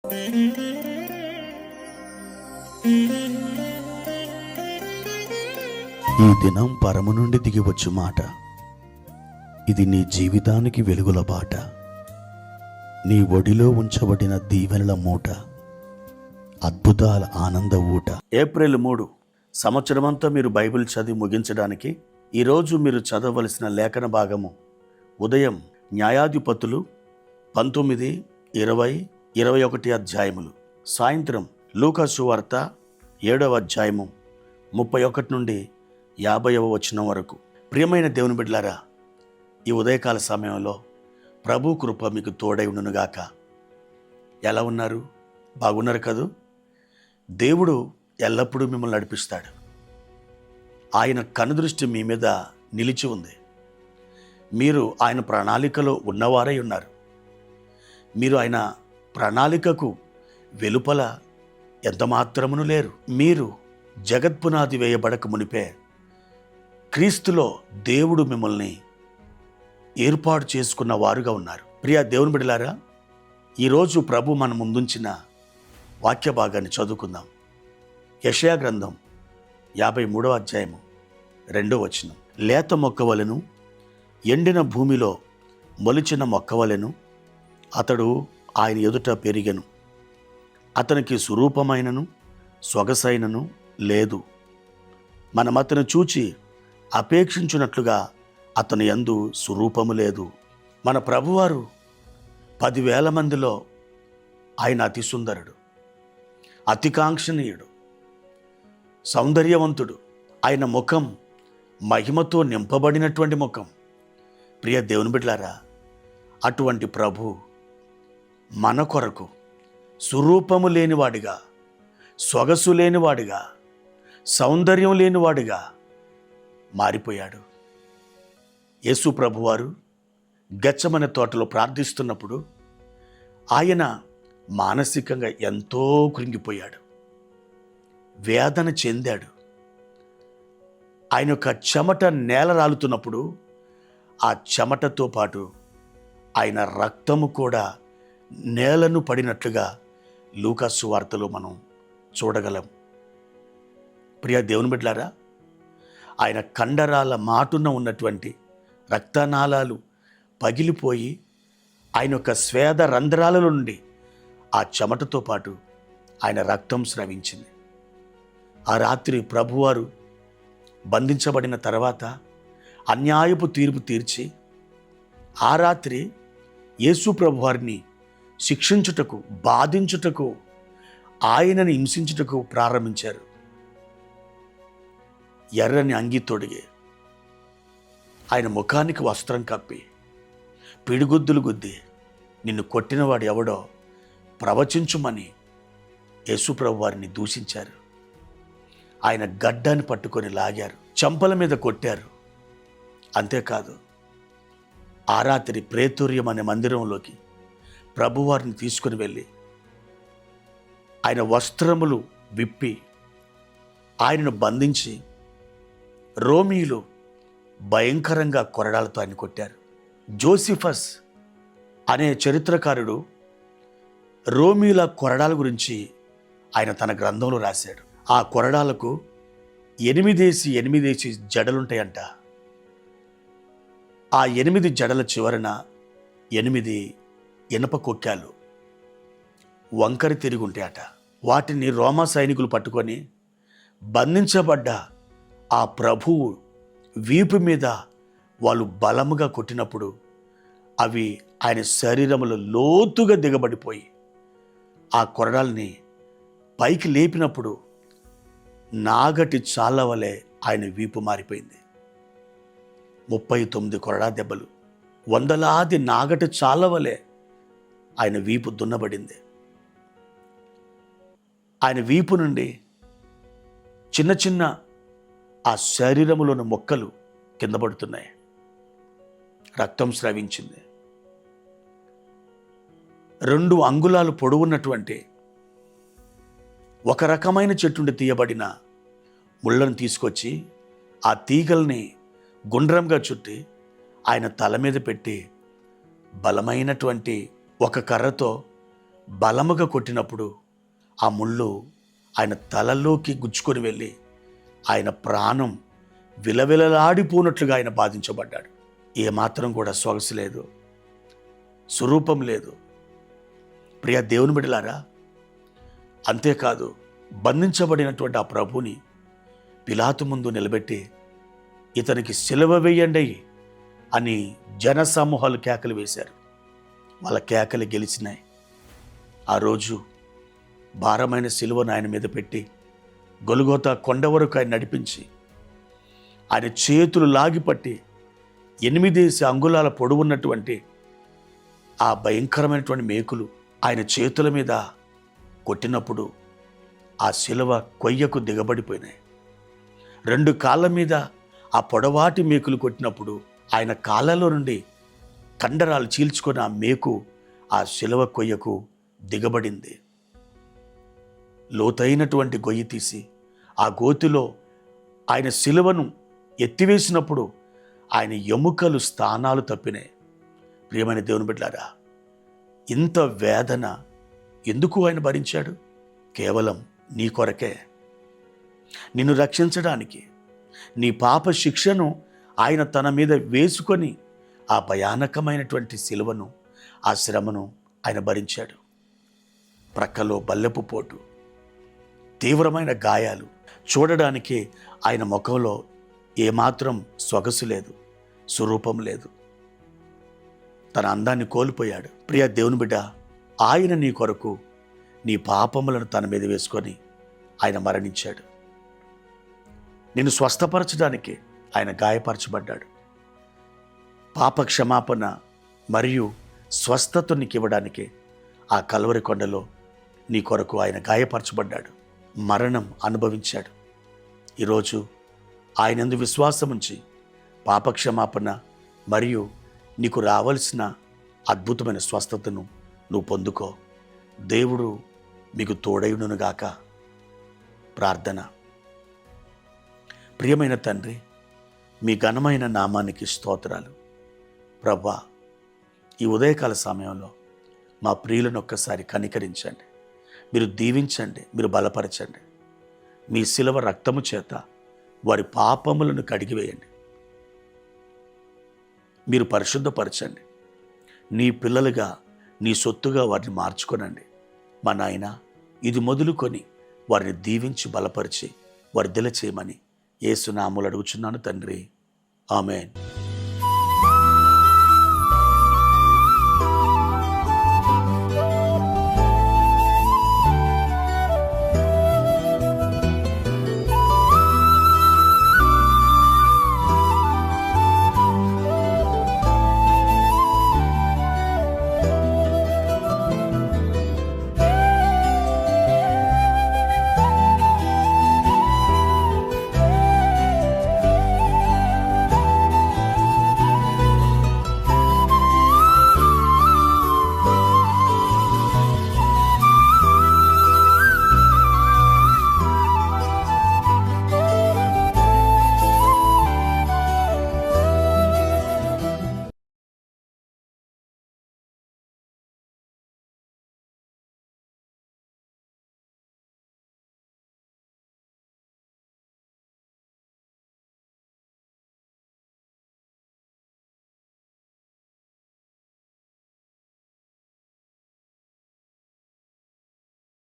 ఈ దినం పరము నుండి దిగివచ్చు మాట, ఇది నీ జీవితానికి వెలుగుల బాట, నీ ఒడిలో ఉంచబడిన దీవెనల మూట, అద్భుతాల ఆనంద ఊట. ఏప్రిల్ 3 సంవత్సరమంతా మీరు బైబిల్ చదివి ముగించడానికి ఈరోజు మీరు చదవవలసిన లేఖన భాగము ఉదయం న్యాయాధిపతులు 19, 20, 21 అధ్యాయములు, సాయంత్రం లూకా సువార్త 7వ అధ్యాయము 31 నుండి 50వ వచనం వరకు. ప్రియమైన దేవుని బిడ్డలారా, ఈ ఉదయకాల సమయంలో ప్రభు కృప మీకు తోడై ఉండునుగాక. ఎలా ఉన్నారు? బాగున్నారు కదూ? దేవుడు ఎల్లప్పుడూ మిమ్మల్ని నడిపిస్తాడు. ఆయన కనుదృష్టి మీ మీద నిలిచి ఉంది. మీరు ఆయన ప్రణాళికలో ఉన్నవారై ఉన్నారు. మీరు ఆయన ప్రణాళికకు వెలుపల ఎంత మాత్రమును లేరు. మీరు జగత్పునాది వేయబడక మునిపే క్రీస్తులో దేవుడు మిమ్మల్ని ఏర్పాటు చేసుకున్న వారుగా ఉన్నారు. ప్రియ దేవుని బిడ్డలారా, ఈరోజు ప్రభు మన ముందుంచిన వాక్య భాగాన్ని చదువుకుందాం. యెషయా గ్రంథం 53వ అధ్యాయము 2వ వచనం. లేత మొక్కవలెను, ఎండిన భూమిలో మొలిచిన మొక్కవలెను అతడు ఆయన ఎదుట పెరిగెను. అతనికి స్వరూపమైనను సొగసైనను లేదు. మనమతను చూచి అపేక్షించున్నట్లుగా అతని యందు స్వరూపము లేదు. మన ప్రభువారు 10,000 మందిలో ఆయన అతి సుందరుడు, అతికాంక్షణీయుడు, సౌందర్యవంతుడు. ఆయన ముఖం మహిమతో నింపబడినటువంటి ముఖం. ప్రియ దేవుని బిడ్డలారా, అటువంటి ప్రభు మన కొరకు స్వరూపము లేనివాడిగా, సొగసు లేనివాడిగా, సౌందర్యం లేనివాడిగా మారిపోయాడు. యేసు ప్రభువారు గెత్సెమనే తోటలో ప్రార్థిస్తున్నప్పుడు ఆయన మానసికంగా ఎంతో కృంగిపోయాడు, వేదన చెందాడు. ఆయన యొక్క చెమట నేల రాలుతున్నప్పుడు ఆ చెమటతో పాటు ఆయన రక్తము కూడా నేలను పడినట్లుగా లూకా సువార్తలో మనం చూడగలం. ప్రియ దేవుని బిడ్డలారా, ఆయన కండరాల మాటున ఉన్నటువంటి రక్తనాళాలు పగిలిపోయి ఆయన యొక్క స్వేద రంధ్రాల నుండి ఆ చెమటతో పాటు ఆయన రక్తం స్రవించింది. ఆ రాత్రి ప్రభువారు బంధించబడిన తర్వాత అన్యాయపు తీర్పు తీర్చి ఆ రాత్రి యేసు ప్రభువారిని శిక్షించుటకు, బాధించుటకు, ఆయనని హింసించుటకు ప్రారంభించారు. ఎర్రని అంగి తొడిగి ఆయన ముఖానికి వస్త్రం కప్పి పిడిగుద్దులు గుద్ది, నిన్ను కొట్టినవాడు ఎవడో ప్రవచించుమని యేసుప్రభు వారిని దూషించారు. ఆయన గడ్డాన్ని పట్టుకొని లాగారు, చెంపల మీద కొట్టారు. అంతేకాదు, ఆ రాత్రి ప్రేతుర్యం అనే మందిరంలోకి ప్రభువారిని తీసుకుని వెళ్ళి ఆయన వస్త్రములు విప్పి ఆయనను బంధించి రోమీయులు భయంకరంగా కొరడాలతో ఆయన కొట్టారు. జోసిఫస్ అనే చరిత్రకారుడు రోమీయుల కొరడాల గురించి ఆయన తన గ్రంథంలో రాశాడు. ఆ కొరడాలకు 8 జడలుంటాయంట. ఆ 8 జడల చివరన 8 ఇనప కొక్కాలు వంకరి తిరిగి ఉంటాయట. వాటిని రోమా సైనికులు పట్టుకొని బంధించబడ్డ ఆ ప్రభువు వీపు మీద వాళ్ళు బలముగా కొట్టినప్పుడు అవి ఆయన శరీరములో లోతుగా దిగబడిపోయి ఆ కొరడాల్ని పైకి లేపినప్పుడు నాగటి చాళ్ళ వలె ఆయన వీపు మారిపోయింది. 39 కొరడా దెబ్బలు, వందలాది నాగటి చాళ్ళ వలె ఆయన వీపు దున్నబడింది. ఆయన వీపు నుండి చిన్న చిన్న ఆ శరీరములోని మొక్కలు కింద పడుతున్నాయి. రక్తం స్రవించింది. 2 అంగుళాలు పొడవున్నటువంటి ఒక రకమైన చెట్టు నుండి తీయబడిన ముళ్ళను తీసుకొచ్చి ఆ తీగల్ని గుండ్రంగా చుట్టి ఆయన తల మీద పెట్టి బలమైనటువంటి ఒక కర్రతో బలముగా కొట్టినప్పుడు ఆ ముళ్ళు ఆయన తలలోకి గుచ్చుకొని వెళ్ళి ఆయన ప్రాణం విలవిలలాడిపోనట్లుగా ఆయన బాధించబడ్డాడు. ఏమాత్రం కూడా సొగసు లేదు, స్వరూపం లేదు. ప్రియ దేవుని బిడ్డలారా, అంతేకాదు బంధించబడినటువంటి ఆ ప్రభుని పిలాతు ముందు నిలబెట్టి ఇతనికి సిలువ వేయండి అని జనసమూహాలు కేకలు వేశారు. వాళ్ళ కేకలు గెలిచినాయి. ఆ రోజు భారమైన సిలువను ఆయన మీద పెట్టి గొలుగోతా కొండ వరకు ఆయన నడిపించి ఆయన చేతులు లాగిపట్టి 8 అంగుళాల పొడవున్నటువంటి ఆ భయంకరమైనటువంటి మేకులు ఆయన చేతుల మీద కొట్టినప్పుడు ఆ సిలువ కొయ్యకు దిగబడిపోయినాయి. 2 కాళ్ళ మీద ఆ పొడవాటి మేకులు కొట్టినప్పుడు ఆయన కాళ్ళలో నుండి కండరాలు చీల్చుకొని ఆ మేకు ఆ సిలువ కొయ్యకు దిగబడింది. లోతైనటువంటి గొయ్యి తీసి ఆ గోతిలో ఆయన సిలువను ఎత్తివేసినప్పుడు ఆయన ఎముకలు స్థానాలు తప్పినాయి. ప్రియమైన దేవుని బిడ్డలారా, ఇంత వేదన ఎందుకు ఆయన భరించాడు? కేవలం నీ కొరకే, నిన్ను రక్షించడానికి. నీ పాప శిక్షను ఆయన తన మీద వేసుకొని ఆ భయానకమైనటువంటి సిలువను, ఆ శ్రమను ఆయన భరించాడు. ప్రక్కలో బల్లెపు పోటు, తీవ్రమైన గాయాలు, చూడడానికి ఆయన ముఖంలో ఏమాత్రం సొగసు లేదు, స్వరూపం లేదు. తన అందాన్ని కోల్పోయాడు. ప్రియ దేవుని బిడ్డ, ఆయన నీ కొరకు నీ పాపములను తన మీద వేసుకొని ఆయన మరణించాడు. నిన్ను స్వస్థపరచడానికి ఆయన గాయపరచబడ్డాడు. పాప క్షమాపణ మరియు స్వస్థత నీకు ఇవ్వడానికి ఆ కల్వరి కొండలో నీ కొరకు ఆయన గాయపరచబడ్డాడు, మరణం అనుభవించాడు. ఈరోజు ఆయనందు విశ్వాసం ఉంచి పాపక్షమాపణ మరియు నీకు రావాల్సిన అద్భుతమైన స్వస్థతను నువ్వు పొందుకో. దేవుడు మీకు తోడైయునుగాక. ప్రార్థన. ప్రియమైన తండ్రి, మీ ఘనమైన నామానికి స్తోత్రాలు. ప్రభా, ఈ ఉదయకాల సమయంలో మా ప్రియులను ఒక్కసారి కనికరించండి, మీరు దీవించండి, మీరు బలపరచండి. మీ శిలువ రక్తము చేత వారి పాపములను కడిగివేయండి, మీరు పరిశుద్ధపరచండి. నీ పిల్లలుగా, నీ సొత్తుగా వారిని మార్చుకొనండి. మా నాయన, ఇది మొదలుకొని వారిని దీవించి బలపరిచి వర్ధిల్ల చేయమని యేసు నామములో అడుగుచున్నాను తండ్రి. ఆమేన్.